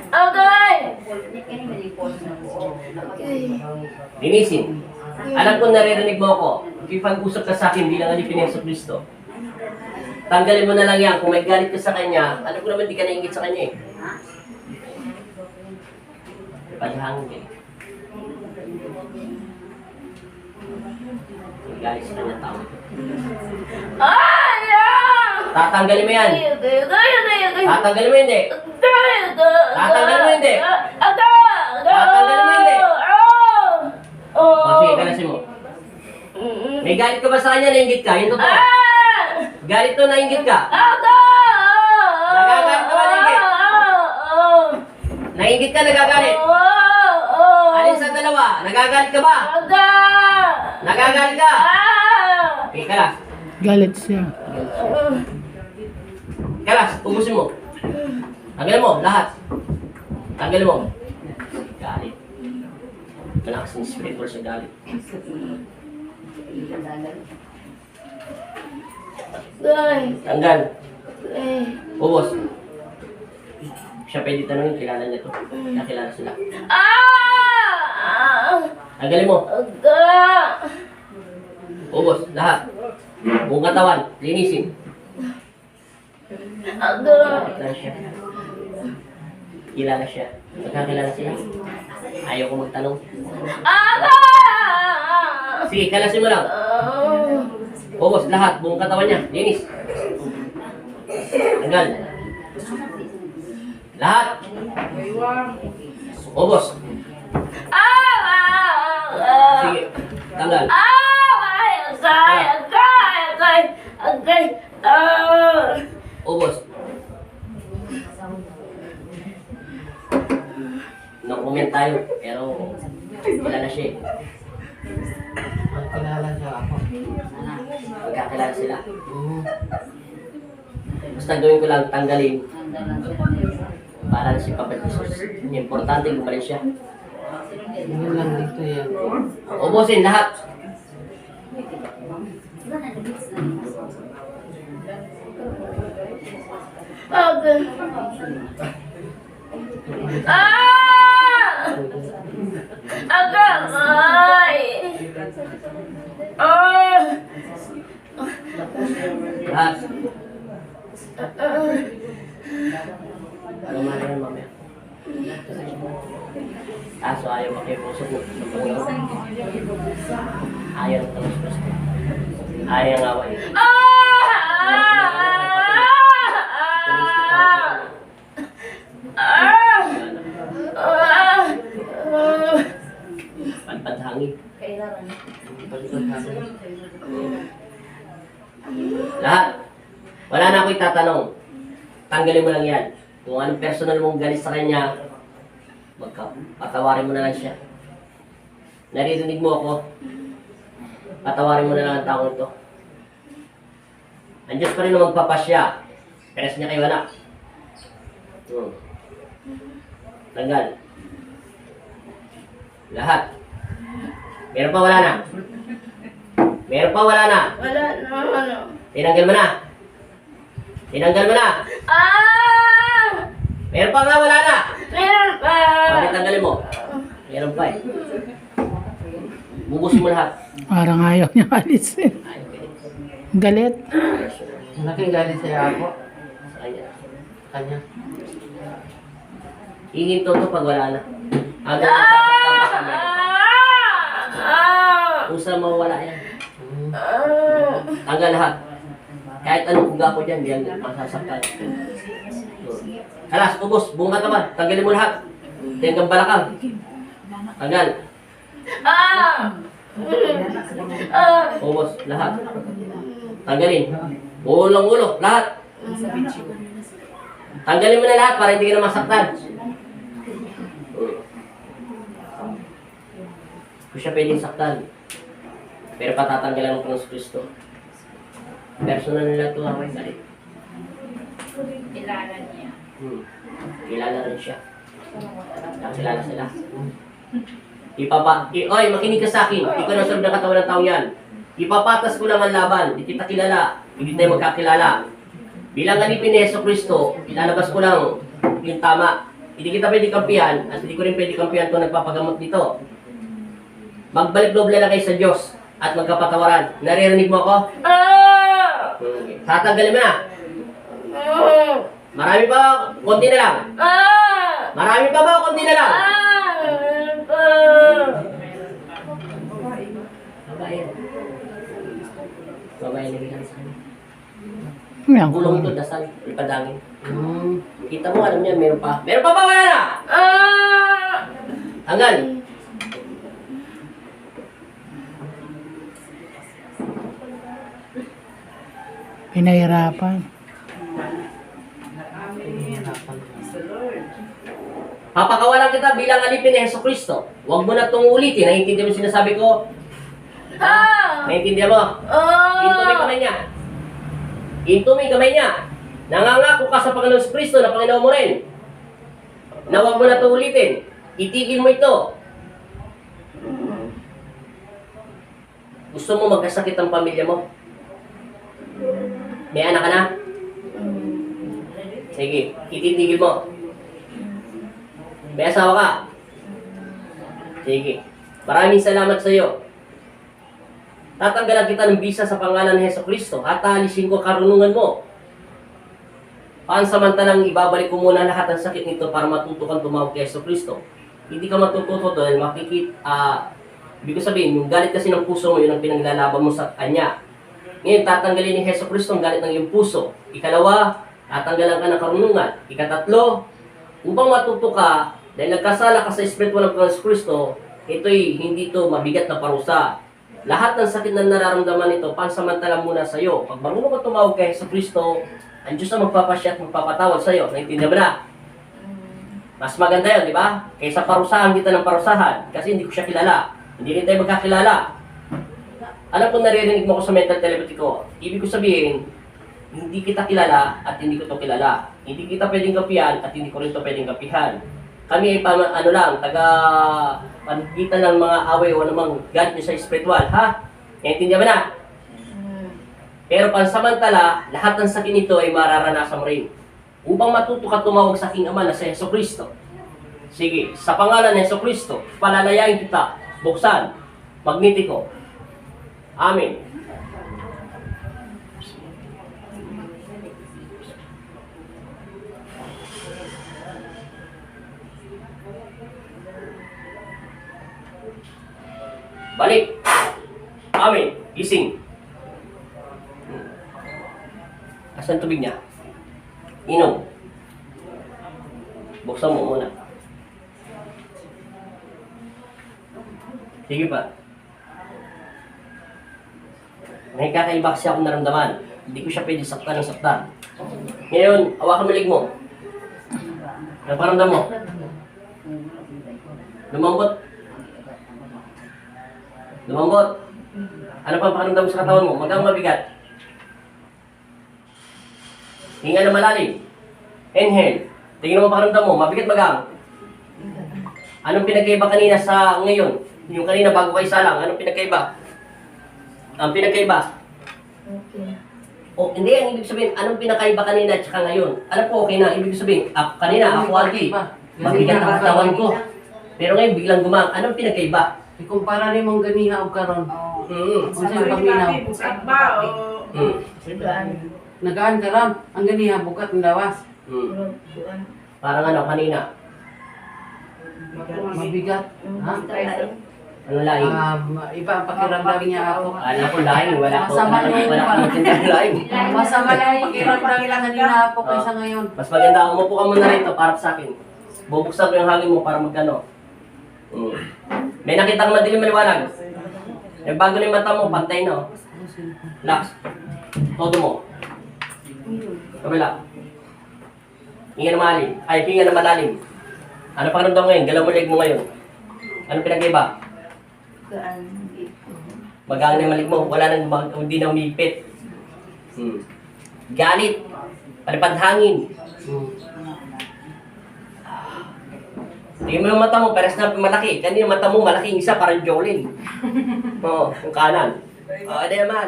Agay! Linisin. Alam ko naririnig mo ako. Ipag-usap ka sa akin bilang alipin ng Kristo. Tanggalin mo na lang yan. Kung may galit ka sa kanya, alam ko naman di ka naingit sa kanya eh. Padhangin. May galit sa kanya tao. Tatanggalin mo yan. Tatanggalin mo hindi. Tatanggalin mo hindi. Tatanggalin mo hindi. O sige, kalasin mo. May galit ka ba sa kanya? Nainggit ka? Yung totoo. Galit to, nainggit ka? Nagagalit ka ba, nainggit? Nainggit ka, nagagalit? Alin sa dalawa? Nagagalit ka ba? Nagagalit ka? Okay, kalas. Galit siya. Kalas, ubusin mo. Tanggalin mo, lahat. Tanggalin mo. Galit. Malakas yung spiritual sa galit. Tanggal. Ubos. Siya pwede tanongin, kilala niya to. Kakilala sila. Tanggalin mo. Ubos, lahat. Buong katawan, linisin. Kilala siya. Kilala siya. Magkakilala sila. Ayaw ko magtanong. Sige, kalasin mo lang. Ubos, lahat. Buong katawan niya. Linis. Tanggal. Lahat. Ubos. Sige, tanggal. Ubos. No-comment tayo, pero kilala siya eh. Kilala siya ako. Magkakilala sila. Basta gawin ko lang, tanggalin. Para na si Papa Jesus. Importante, gumaling siya. Yun lang dito yan. Ubusin lahat. Lahat. Ano man yan mamaya. Kaso ayaw makipusok mo. Ayaw ng talos-talos. Ayaw ng away. Panpadhangin. Lahat. Wala na ako itatanong. Tanggalin mo lang yan. Kung anong personal mong galit sa kanya, patawarin mo na lang siya. Naririnig mo ako. Patawarin mo na lang ang taong ito. Ang Diyos pa rin na magpapasya. Peres niya kayo anak. Tanggal. Lahat. Meron pa, wala na? Meron pa, wala na? Wala na, ano? Tinanggal mo na. Tinanggal mo na. Meron pa nga, wala na. Meron pa. Bakit tanggalin mo? Meron pa eh. Bubusin mo lahat. Parang ayaw niya alisin. Ayaw pwede. Galit. Malaking galit siya ako. Sa kanya. Kanya. Hihinto to pag wala na. Hanggang nasasaktan ka sa meron pa. Kung saan mawawala yan. Tanggal lahat. Kahit anong kuga ko dyan, diyan masasaktan. Alas, ubos, buong katawan. Tanggalin mo lahat. Hanggang balakang. Tanggal. Ubos, lahat. Tanggalin. Ulo, lahat. Tanggalin mo na lahat para hindi ka na masaktan. Kung siya pwedeng saktan. Pero patatanggalan ng Kristo. Personal nila ito ang may galit. Kilala niya. Kilala rin siya. Nakilala sila. Oy, makinig ka sa akin. Ikaw na sunod ng katawan ng tao yan. Ipapatas ko lang ang laban. Di kita kilala. Hindi tayo magkakilala. Bilang alipin ni Yeso Cristo, ilalabas ko lang yung tama. Hindi kita pwede kampihan at hindi ko rin pwede kampihan kung nagpapagamot dito. Magbalik loob lang kayo sa Diyos at magkapatawaran. Naririnig mo ako? Tatanggalin mo na. Marami pa, konti na lang. Marami pa ba, konti na lang? Babae na rin sa kanya. Yan. Gulong ito, dasal, ipadangin. Kita mo, alam niya, meron pa. Meron pa ba, wala na? Tanggal. Pinahirapan. Papakawalan kita bilang alipin ni Yeso Cristo. Huwag mo na itong ulitin. Naiintindihan mo yung sinasabi ko? Naiintindihan mo? Hinto mo yung kamay niya. Hinto mo yung kamay niya. Nangangako ka sa Panginoon sa Cristo na Panginoon mo rin. Na huwag mo na itong ulitin. Itigil mo ito. Gusto mo magkasakit ang pamilya mo? May anak ka na? Sige, ititigil mo. May asawa ka? Sige. Maraming salamat sa iyo. Tatanggalan kita ng bisa sa pangalan ni Heso Kristo at aalisin ko karunungan mo. Pansamantalang ibabalik ko muna lahat ng sakit nito para matuto kang tumawag kay Heso Kristo. Hindi ka matututo dahil ibig ko sabihin, yung galit kasi ng puso mo, yun ang pinaglalaban mo sa kanya. Ngayon, tatanggalin ni Heso Kristo ang galit ng iyong puso. Ikalawa, tatanggalan ka ng karunungan. Ikatatlo, upang matuto ka, dahil nagkasala ka sa espiritu ng Panginoon Kristo, ito'y hindi ito mabigat na parusa. Lahat ng sakit na nararamdaman nito, pansamantala muna sa iyo. Pag marunong ka tumawag kay Heso Kristo, ang Diyos ang magpapasya at magpapatawad sa iyo. Naintindihan mo na? Mas maganda yun, di ba? Kaysa parusahan kita ng parusahan, kasi hindi ko siya kilala. Hindi rin tayo magkakilala. Alam ko naririnig mo ko sa mental telepathy ko. Ibig ko sabihin, hindi kita kilala at hindi ko to kilala. Hindi kita pwedeng kapihan at hindi ko rin to pwedeng kapihan. Kami ay panigitan ng mga away o namang galit nyo sa spiritual, ha? Naintindihan mo na? Pero pansamantala, lahat ng sakit nito ay mararanasan mo rin. Upang matuto ka tumawag sa aking Ama na si Heso Kristo. Sige, sa pangalan ni Heso Kristo, palalayain kita, buksan, magnetiko. Amen. Balik. Amen. Gising. Asan tubig niya? Inom. Buksan mo muna. Sige pa. May kakaiba kasi akong naramdaman. Hindi ko siya pwede saktan ng saktan. Ngayon, hawakan mo leg mo. Ano paramdam mo? Lumambot. Lumambot. Ano pa pakiramdam mo sa katawan mo? Magang mabigat. Hinga na malalim. Inhale. Tingnan mo pakiramdam mo. Mabigat magang. Anong pinagkaiba kanina sa ngayon? Yung kanina bago kayo salang. Anong pinagkaiba? Ang pinagkaiba? O, hindi. Ang ibig sabihin, anong pinakaiba kanina at saka ngayon? Alam ko, okay na. Ibig sabihin, kanina, ako algi. Mabigat ang katawan ko. Pero ngayon, biglang gumang. Anong pinagkaiba? Ikumpara rin mong ganiha o karon. Kung sa'yo paminaw. Nagaan ka ron. Ang ganiha, bukat ng lawas. Parang ano, kanina. Mabigat. Ha? Ano laing? Iba ang pakiramdam niya ako. Alam ko laing. Wala ko. Masama yung- Wala ko magtindang laing. Masama lang ang pakiramdam niya kanina ako kaysa ngayon. Mas maganda, umupo ka muna rito para sa akin. Bubuksan ko yung hangin mo para magkano. May nakita kang madilim maliwanag. Nagbago na yung mata mo, pantay na. Relax. Todo mo. Kabila. Hinga na malalim. Ay, hinga na malalim. Ano pakiramdam ngayon? Galaw mo leg mo ngayon. Ano pinag-iba? Magaan na yung malig mo. Wala nang hindi na umipit. Galit. Palipad hangin. Tingnan mo yung mata mo, peres na malaki. Kanina yung mata mo, malaking isa, parang Jolene. Oo, yung kanan. Oo, ano naman.